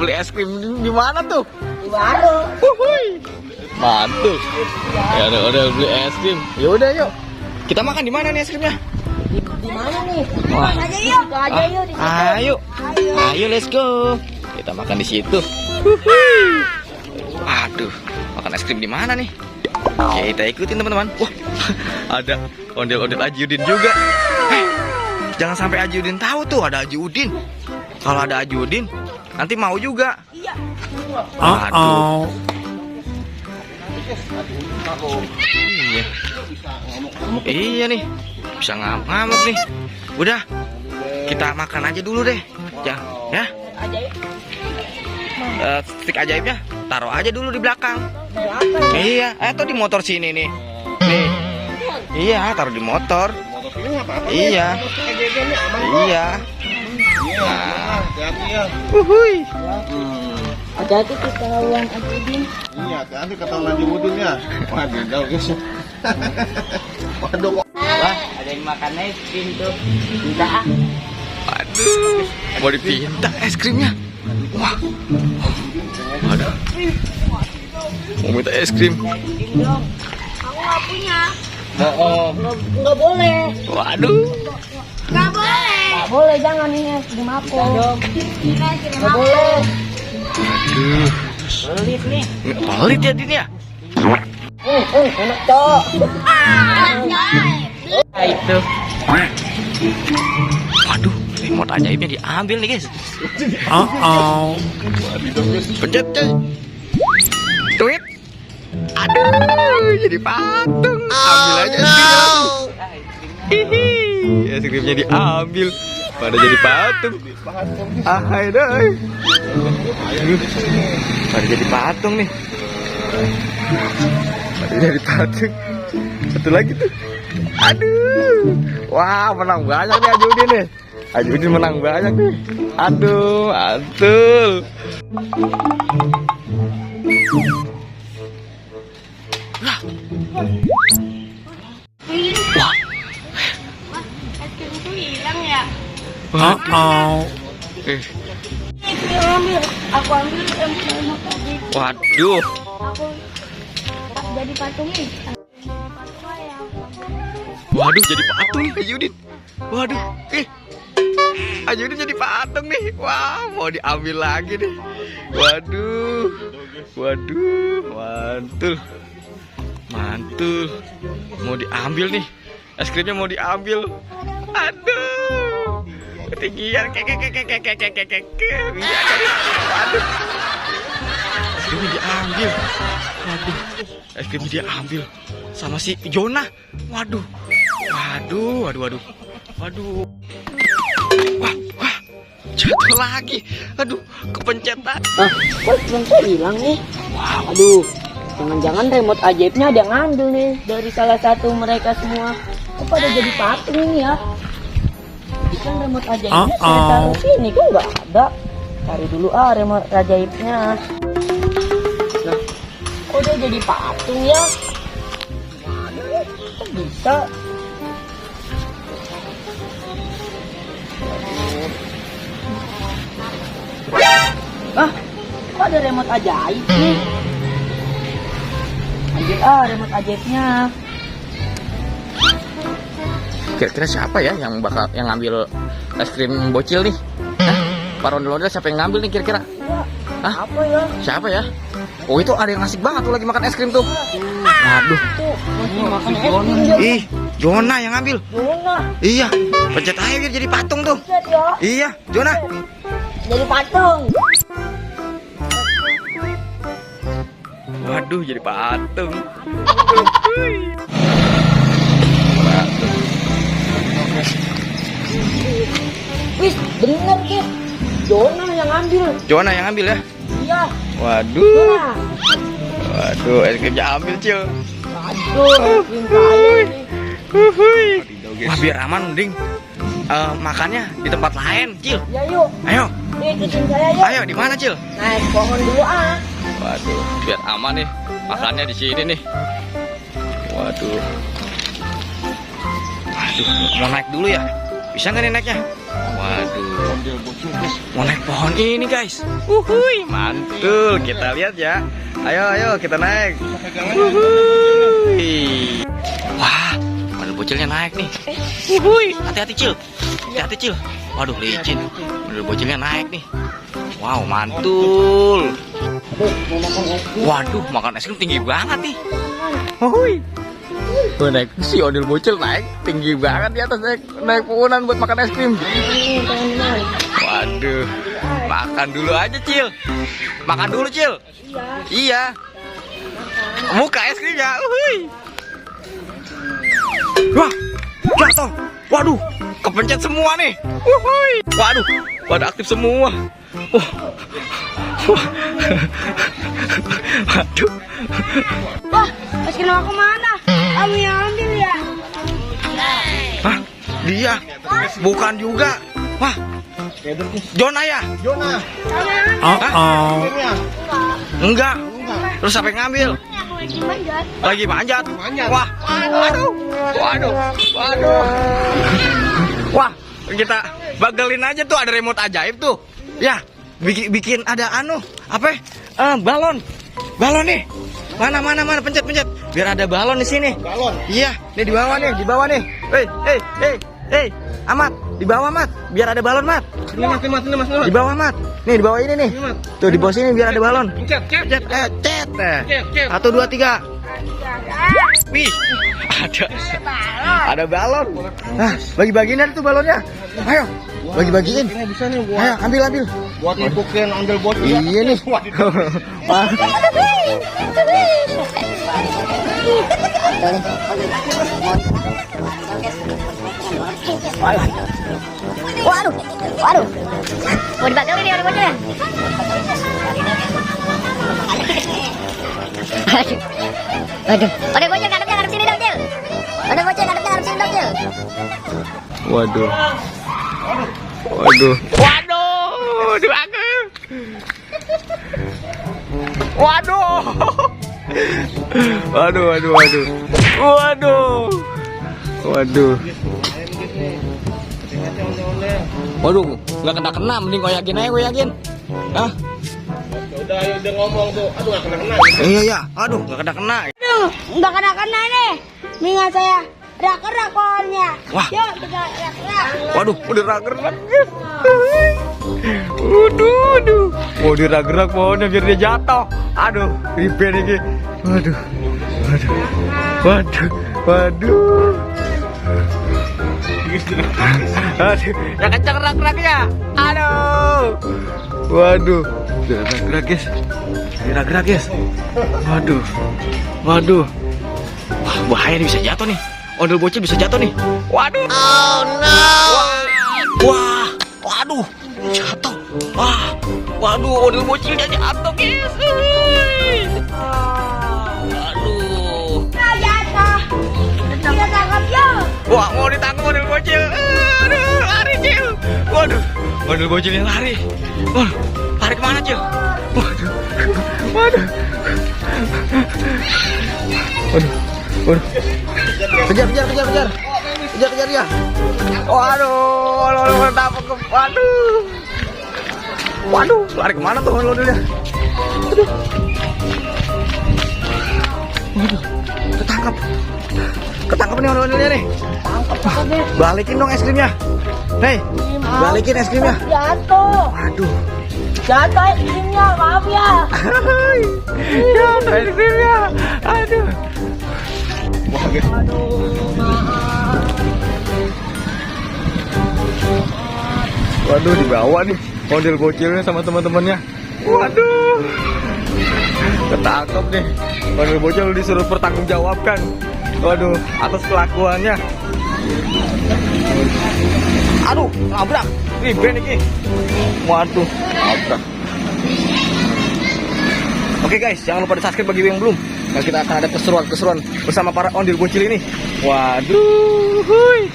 beli es krim di mana tuh? Di warung. Mantul. Ya udah beli es krim. Ya udah yuk. Kita makan di mana nih es krimnya? Di mana nih? Wah. Aja yuk. Aja yuk di situ. Ayo let's go. Kita makan di situ. Aduh, makan es krim di mana nih? Kita ikutin teman-teman. Wah, ada ondel-ondel Haji Udin juga. Jangan sampai Haji Udin tahu tuh ada Haji Udin. Kalau ada Haji Udin, nanti mau juga. Iya. Aduh. Iya. Iya nih, bisa ngamuk nih. Udah, kita makan aja dulu deh. Ya. Aja yuk. Stik ajaibnya taruh aja dulu di belakang. Iya, tuh di motor sini nih. Nih. Iya, taruh di motor. Iya. Iya. Nah. Uhuy. Hati-hati ketahuan Haji Udin. Iya, hati-hati ketahuan Haji Udin ya. Waduh, jauh guys. Waduh. Wah, ada yang makan es krim tuh. Minta ah. Aduh, mau dipinta es krimnya. Wah. Ada. Mau minta es krim. Es krim dong. Aku nggak punya. Oh. Nggak boleh. Waduh. Nggak boleh. Nggak boleh, jangan ini es krim aku. Nggak boleh. Aduh. Pelit nih. Pelit ya Din ya? Enak cok. Itu. Waduh, remote ajaibnya diambil nih guys. Pencet coy. Tweet. Aduh, jadi patung. Ambil aja es krimnya. Hihi, es krimnya diambil. Pada jadi patung. Hai doi. Pada jadi patung nih. Pada jadi patung. Satu lagi tuh. Aduh. Wah, menang banyak nih Haji Udin nih. Haji Udin menang banyak nih. Aduh, mantul. Lah. Wah. Es krimku hilang ya? Aku ambil remote tadi. Waduh. Aku jadi patungin. Waduh, jadi patung nih Haji Udin. Waduh. Haji Udin jadi patung nih. Wah, mau diambil lagi nih. Waduh. Waduh, mantul. Mantul. Mau diambil nih. Es krimnya mau diambil. Aduh. Ketinggian. Bisa tadi. Waduh. Es krimnya diambil. Waduh. Es krimnya diambil sama si Jonah. Waduh. Waduh. Wah. Jatuh lagi. Aduh, kepencetan. Kok remote hilang nih? Wow. Aduh, jangan-jangan remote ajaibnya ada yang ngambil nih dari salah satu mereka semua. Kok pada jadi patung ini ya? Jadi kan remote ajaibnya saya taruh sini kok nggak ada. Cari dulu remote ajaibnya. Nah, kok dia jadi patung ya? Gimana ya? Kok bisa? Kok ada remote ajaib nih? Ambil remote ajaibnya. Kira-kira siapa ya yang ngambil es krim bocil nih? Hah? Pak Rondel-Rondel siapa yang ngambil nih kira-kira? Hah? Apa ya? Siapa ya? Oh, itu ada yang asik banget tuh lagi makan es krim tuh. Waduh. Tuh, masih makan es krim dia. Ih, Jonah yang ngambil. Jonah, Iya, pencet aja biar jadi patung tuh. lihat ya. Iya, Jonah. Jadi patung. Waduh, jadi patung. Wis, bener Kit. Jonah yang ambil. Jonah yang ngambil ya? Iya. Waduh. Jonah. Waduh, es krimnya ambil, Cil. Aduh, es krim saya ini. Wah, biar aman mending makannya di tempat lain, Cil. Ya yuk, Ayo. ikutin saya yuk. Ayo, di mana, Cil? Naik pohon dulu Waduh, biar aman nih. Makannya di sini nih. Waduh. Waduh, mau naik dulu ya? Bisa nggak nih naiknya? Waduh. Ondel bocil guys. Mau naik pohon ini guys. Wuhui, mantul. Kita lihat ya. Ayo kita naik. Wuhui. Wah, ondel bocilnya naik nih. Wuhui, hati-hati Cil. Hati-hati Cil. Waduh, licin. Ondel bocilnya naik nih. Wow, mantul. Waduh, makan es krim tinggi banget nih. Wuhui. Tuh naik si ondel bocil naik tinggi banget di atas naik pohonan buat makan es krim. Waduh, makan dulu aja Cil. Makan dulu Cil. Iya. Muka es krimnya. Wah, jatuh. Waduh, kepencet semua nih. Waduh, pada aktif semua. Waduh. Wah, es krim aku mana? Kamu yang ambil ya? Hah? Dia? Bukan juga. Wah, Jona ya? Jona. Kamu yang ambil? Akhirnya. Enggak. Terus siapa yang ngambil? Aku lagi manjat. Lagi manjat. Manjat. Wah, waduh. Wah, kita bagelin aja tuh, ada remote ajaib tuh. Ya, bikin ada apa? Balon nih. Mana pencet. Biar ada balon di sini. Balon. Iya, nih di bawah nih. Hei, Amat, di bawah Mat. Biar ada balon Mat. Ini mas. Di bawah Mat. Nih di bawah ini nih. Tuh di bawah sini biar ada balon. Pencet. Cet. 1, 2, 3. Wih, ada balon. Nah, bagi-bagiin aja tuh balonnya. Ayo, bagi-bagiin. Ini bisa nih buat. Ayo, ambil. Buat nipukin ondel bocil. Iya nih. Wah. Waduh. Mau dibatalin nih orang bocil. Aduh. Udah bocil ngadepnya sini dong, Cil. Udah bocil ngadepnya sini dong, Cil. Waduh. Dibangun. Waduh, nggak kena, mending goyakin aja. Hah? Udah ngomong tuh. Aduh, nggak kena. Iya. Aduh, nggak kena. Aduh, nggak kena nih. Minggu saya rak-rak pohonnya. Wah. Yuk, kita rak-rak. Waduh, udah rak-rak. Waduh. Mau dirak-rak pohonnya biar dia jatuh. Aduh, ribet ini. Waduh. Aduh, yang kencang rak-raknya. Aduh. Waduh. Dirak-rak guys. Waduh. Wah, bahaya nih, bisa jatuh nih. Ondel bocil bisa jatuh nih. Waduh. Oh no. Wah. Waduh. Jatuh. Waduh, ondel bocilnya jatuh guys. Aduh. Jatuh. Kita tangkap yuk. Wah, mau ditangkap ondel bocil. Aduh, lari Cil. Waduh, ondel bocilnya lari. Waduh, lari kemana Cil? Waduh. Kejar dia. Waduh, tangkap. Waduh, lari kemana tuh ondel-ondelnya? Waduh, ketangkap nih ondel-ondelnya nih. Balikin dong es krimnya. Hei, balikin es krimnya. Jatuh. Waduh. Jatuh es krimnya, maaf ya. Jatuh es krimnya. Aduh. Waduh, di bawah nih ondel bocilnya sama teman-temannya. Waduh, ketangkep nih. Ondel bocil disuruh pertanggungjawabkan. Waduh, atas kelakuannya. Aduh, nabrak. Ribet nih. Waduh, nabrak. Oke guys, jangan lupa di subscribe bagi yang belum. Nah, kita akan ada keseruan bersama para ondel bocil ini. Waduh, hui.